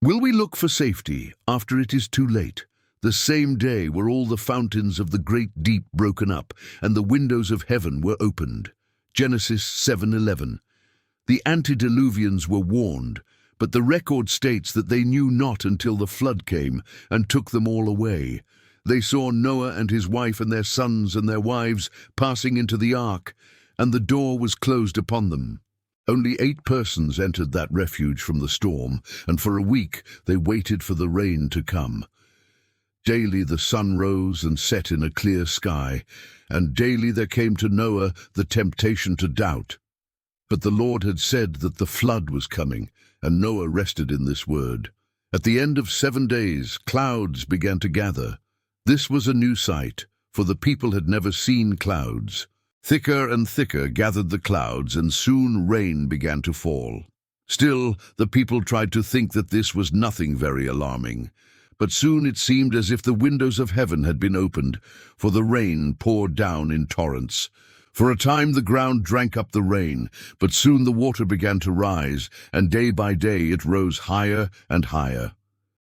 Will we look for safety after it is too late? The same day were all the fountains of the great deep broken up, and the windows of heaven were opened. Genesis 7:11. The antediluvians were warned, but the record states that they knew not until the flood came and took them all away. They saw Noah and his wife and their sons and their wives passing into the ark, and the door was closed upon them. Only 8 persons entered that refuge from the storm, and for a week they waited for the rain to come. Daily the sun rose and set in a clear sky, and daily there came to Noah the temptation to doubt. But the Lord had said that the flood was coming, and Noah rested in this word. At the end of 7 days, clouds began to gather. This was a new sight, for the people had never seen clouds. Thicker and thicker gathered the clouds, and soon rain began to fall. Still, the people tried to think that this was nothing very alarming. But soon it seemed as if the windows of heaven had been opened, for the rain poured down in torrents. For a time the ground drank up the rain, but soon the water began to rise, and day by day it rose higher and higher.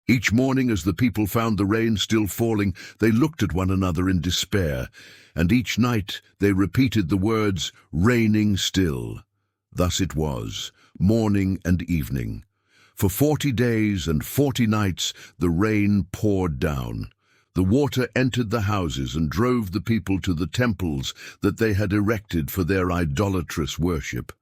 Each morning, as the people found the rain still falling, they looked at one another in despair, and each night they repeated the words, "Raining still." Thus it was, morning and evening. For 40 days and 40 nights the rain poured down. The water entered the houses and drove the people to the temples that they had erected for their idolatrous worship.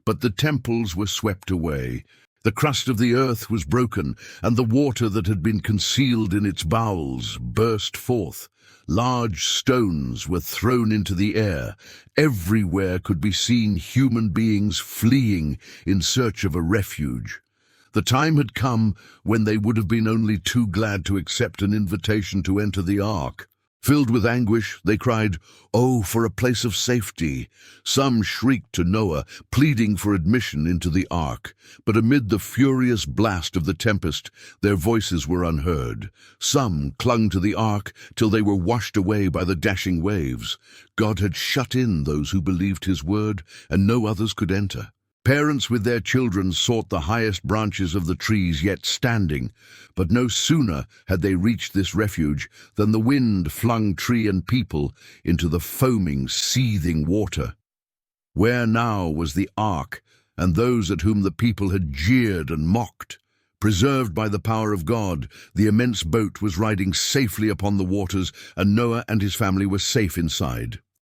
But the temples were swept away. The crust of the earth was broken, and the water that had been concealed in its bowels burst forth. Large stones were thrown into the air. Everywhere could be seen human beings fleeing in search of a refuge. The time had come when they would have been only too glad to accept an invitation to enter the ark. Filled with anguish, they cried, "Oh, for a place of safety!" Some shrieked to Noah, pleading for admission into the ark. But amid the furious blast of the tempest, their voices were unheard. Some clung to the ark till they were washed away by the dashing waves. God had shut in those who believed his word, and no others could enter. Parents with their children sought the highest branches of the trees yet standing, but no sooner had they reached this refuge than the wind flung tree and people into the foaming, seething water. Where now was the ark and those at whom the people had jeered and mocked? Preserved by the power of God, the immense boat was riding safely upon the waters, and Noah and his family were safe inside.